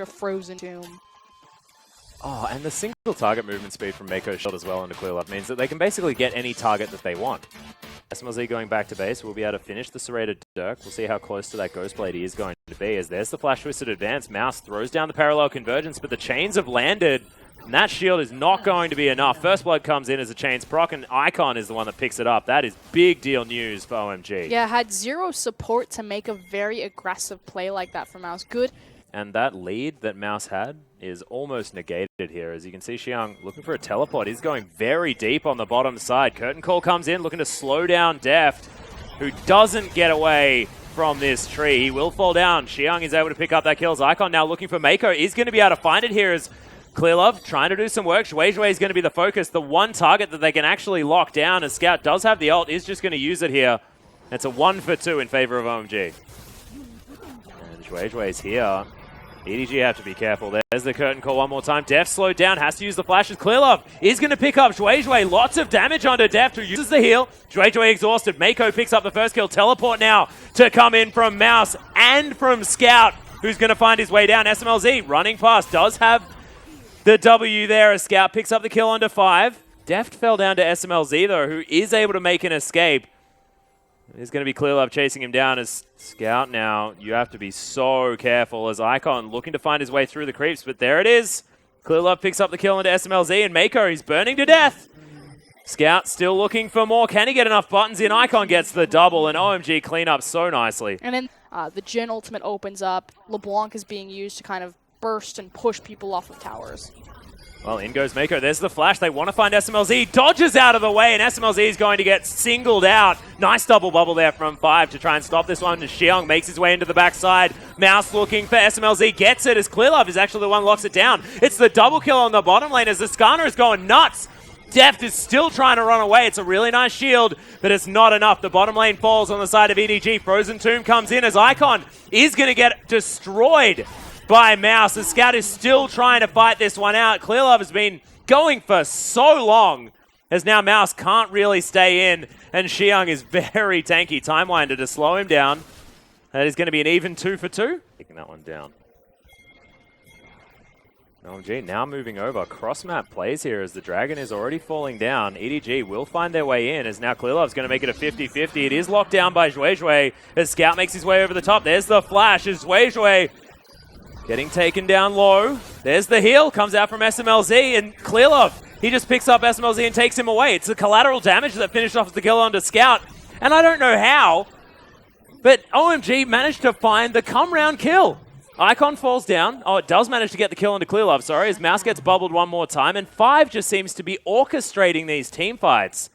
Frozen Tomb. Oh, and the single target movement speed from Mako's shot as well into Clear Love means that they can basically get any target that they want. SMLZ going back to base, we'll be able to finish the serrated Dirk. We'll see how close to that Ghost Blade he is going to be, as there's the Flash Twisted Advance. Mouse throws down the parallel convergence, but the chains have landed, and that shield is not going to be enough. First Blood comes in as a chains proc, and Icon is the one that picks it up. That is big deal news for OMG. Yeah, had zero support to make a very aggressive play like that from Mouse. Good. And that lead that Mouse had is almost negated here. As you can see, Xiang looking for a teleport. He's going very deep on the bottom side. Curtain Call comes in, looking to slow down Deft, who doesn't get away from this tree. He will fall down. Xiang is able to pick up that kills. Icon now looking for Mako. Is going to be able to find it here as Clearlove trying to do some work. Shui is going to be the focus. The one target that they can actually lock down, as Scout does have the ult, is just going to use it here. It's a 1 for 2 in favor of OMG. And Shui is here. EDG have to be careful. There's the curtain call one more time. Deft slowed down, has to use the flashes. Clearlove is going to pick up Shui. Lots of damage onto Deft, who uses the heal. Shui exhausted. Mako picks up the first kill. Teleport now to come in from Mouse and from Scout, who's going to find his way down. SMLZ running past, does have the W there as Scout picks up the kill onto 5. Deft fell down to SMLZ, though, who is able to make an escape. There's going to be Clearlove chasing him down as Scout now. You have to be so careful as Icon looking to find his way through the creeps, but there it is. Clearlove picks up the kill into SMLZ, and Mako, he's burning to death. Scout still looking for more. Can he get enough buttons in? Icon gets the double, and OMG clean up so nicely. And then the Jhin ultimate opens up. LeBlanc is being used to kind of burst and push people off of towers. Well, in goes Mako. There's the flash. They want to find SMLZ. Dodges out of the way, and SMLZ is going to get singled out. Nice double bubble there from 5 to try and stop this one. Xiong makes his way into the backside. Mouse looking for SMLZ. Gets it as Clearlove is actually the one who locks it down. It's the double kill on the bottom lane as the Skarner is going nuts. Deft is still trying to run away. It's a really nice shield, but it's not enough. The bottom lane falls on the side of EDG. Frozen Tomb comes in as Icon is going to get destroyed by Mouse. The Scout is still trying to fight this one out. Clearlove has been going for so long as now Mouse can't really stay in, and Xiang is very tanky. Timewinder to slow him down. That is going to be an even 2 for 2. Taking that one down. OMG now moving over. Cross-map plays here as the Dragon is already falling down. EDG will find their way in as now Clearlove's going to make it a 50-50. It is locked down by Zhuizhui as Scout makes his way over the top. There's the flash as Zhuizhui getting taken down low. There's the heal. Comes out from SMLZ, and Clearlove, he just picks up SMLZ and takes him away. It's the collateral damage that finished off the kill onto Scout. And I don't know how, but OMG managed to find the come-round kill. Icon falls down. Oh, it does manage to get the kill onto Clearlove, sorry, as Mouse gets bubbled one more time, and 5 just seems to be orchestrating these team fights.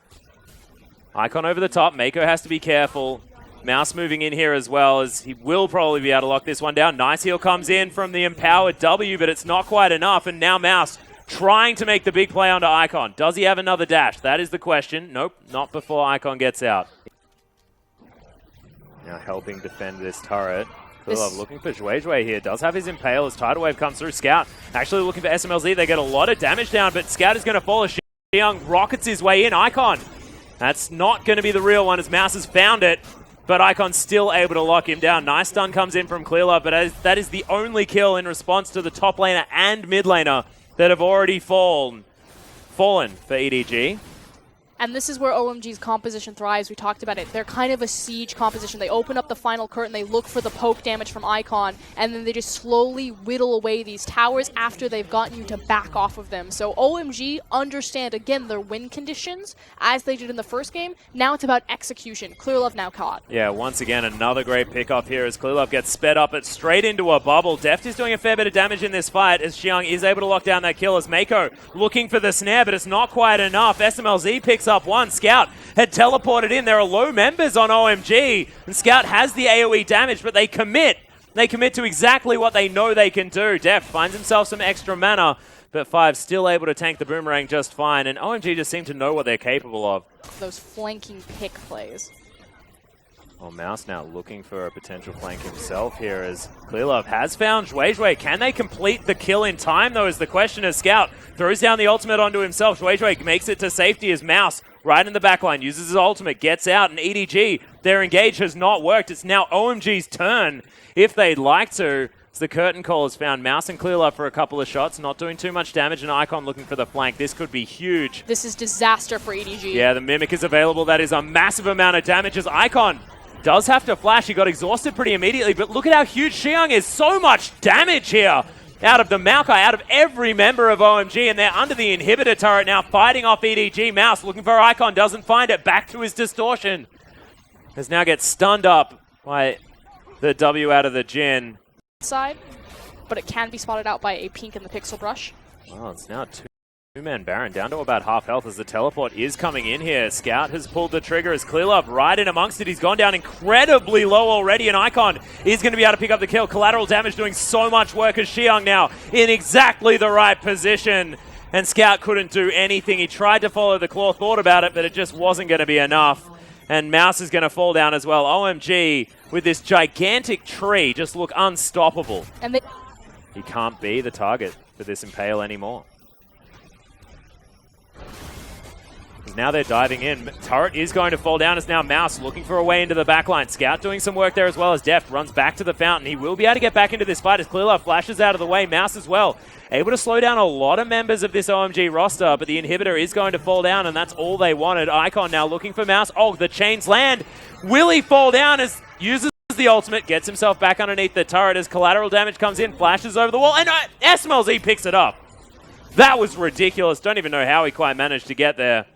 Icon over the top. Mako has to be careful. Mouse moving in here as well, as he will probably be able to lock this one down. Nice heal comes in from the empowered W, but it's not quite enough. And now Mouse trying to make the big play onto Icon. Does he have another dash? That is the question. Nope, not before Icon gets out. Now helping defend this turret. Clearlove looking for Zhuizhui here. Does have his Impale as Tidal Wave comes through. Scout actually looking for SMLZ. They get a lot of damage down, but Scout is going to fall as Xiang rockets his way in. Icon. That's not going to be the real one as Mouse has found it. But Icon's still able to lock him down. Nice stun comes in from Clearlove, but that is the only kill in response to the top laner and mid laner that have already fallen for EDG. And this is where OMG's composition thrives. We talked about it. They're kind of a siege composition. They open up the final curtain, they look for the poke damage from Icon, and then they just slowly whittle away these towers after they've gotten you to back off of them. So OMG understand, again, their win conditions, as they did in the first game. Now it's about execution. Clearlove now caught. Yeah, once again, another great pick-off here as Clearlove gets sped up it straight into a bubble. Deft is doing a fair bit of damage in this fight as Xiang is able to lock down that kill as Mako looking for the snare, but it's not quite enough. SMLZ picks up one. Scout had teleported in. There are low members on OMG, and Scout has the AoE damage, but they commit. They commit to exactly what they know they can do. Deft finds himself some extra mana, but 5 still able to tank the boomerang just fine, and OMG just seem to know what they're capable of. Those flanking pick plays. Well, Mouse now looking for a potential flank himself here as Clearlove has found Zhuizhui. Can they complete the kill in time, though, is the question as Scout throws down the ultimate onto himself. Zhuizhui makes it to safety as Mouse, right in the backline, uses his ultimate, gets out, and EDG, their engage has not worked. It's now OMG's turn, if they'd like to. The curtain call has found Mouse and ClearLove for a couple of shots, not doing too much damage, and Icon looking for the flank. This could be huge. This is disaster for EDG. Yeah, the Mimic is available. That is a massive amount of damage as Icon does have to flash. He got exhausted pretty immediately, but look at how huge Xiang is. So much damage here out of the Maokai, out of every member of OMG, and they're under the inhibitor turret now, fighting off EDG. Mouse looking for Icon, doesn't find it. Back to his distortion. As now gets stunned up by the W out of the Jhin. Side, but it can be spotted out by a pink in the pixel brush. Well, it's now two-man Baron down to about half health as the teleport is coming in here. Scout has pulled the trigger as ClearLove right in amongst it. He's gone down incredibly low already, and Icon is going to be able to pick up the kill. Collateral damage doing so much work as Xiang now in exactly the right position. And Scout couldn't do anything. He tried to follow the claw, thought about it, but it just wasn't going to be enough. And Mouse is going to fall down as well. OMG, with this gigantic tree, just look unstoppable. And he can't be the target for this Impale anymore. Now they're diving in. Turret is going to fall down as now Mouse looking for a way into the backline. Scout doing some work there as well as Deft runs back to the fountain. He will be able to get back into this fight as ClearLove flashes out of the way. Mouse as well. Able to slow down a lot of members of this OMG roster, but the inhibitor is going to fall down, and that's all they wanted. Icon now looking for Mouse. Oh, the chains land. Will he fall down as uses the ultimate, gets himself back underneath the turret as collateral damage comes in, flashes over the wall, and SMLZ picks it up. That was ridiculous. Don't even know how he quite managed to get there.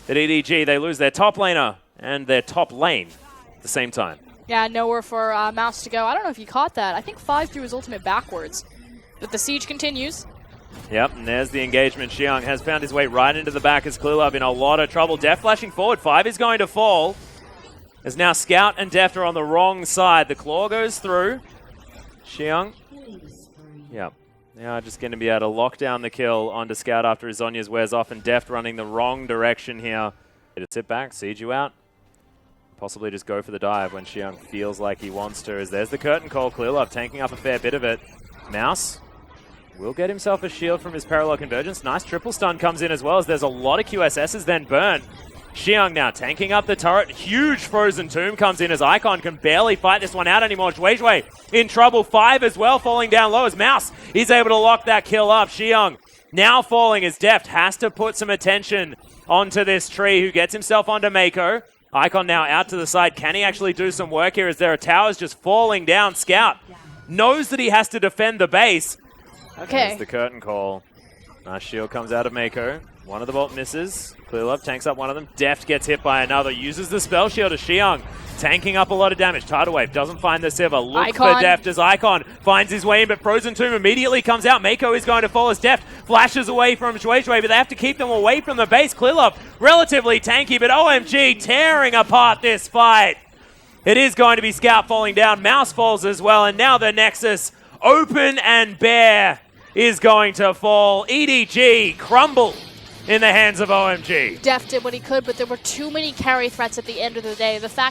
At EDG, they lose their top laner and their top lane at the same time. Yeah, nowhere for Mouse to go. I don't know if you caught that. I think 5 threw his ultimate backwards. But the siege continues. Yep, and there's the engagement. Xiang has found his way right into the back as ClearLove in a lot of trouble. Deft flashing forward. 5 is going to fall. As now Scout and Deft are on the wrong side. The claw goes through. Xiang. Yep. Now just going to be able to lock down the kill onto Scout after his Zhonya's wears off, and Deft running the wrong direction here. To sit back, siege you out. Possibly just go for the dive when Xiang feels like he wants to. As there's the curtain call. ClearLove tanking up a fair bit of it. Mouse will get himself a shield from his parallel convergence. Nice triple stun comes in as well as there's a lot of QSSs then burnt. Xiang now tanking up the turret. Huge frozen tomb comes in as Icon can barely fight this one out anymore. Zhuizhui in trouble. 5 as well, falling down low as Mouse. He's able to lock that kill up. Xiang now falling as Deft has to put some attention onto this tree, who gets himself onto Mako. Icon now out to the side. Can he actually do some work here as there are towers just falling down? Scout knows that he has to defend the base. Okay. There's the curtain call. Nice shield comes out of Mako. One of the bolt misses. ClearLove tanks up one of them. Deft gets hit by another. Uses the spell shield as Xiang tanking up a lot of damage. Tidal Wave doesn't find the Sivir. Look for Deft as Icon finds his way in, but Frozen Tomb immediately comes out. Mako is going to fall as Deft flashes away from Zhuizhui, but they have to keep them away from the base. ClearLove relatively tanky, but OMG tearing apart this fight. It is going to be Scout falling down. Mouse falls as well, and now the Nexus, open and bare, is going to fall. EDG crumble in the hands of OMG. Deft did what he could, but there were too many carry threats at the end of the day. The fact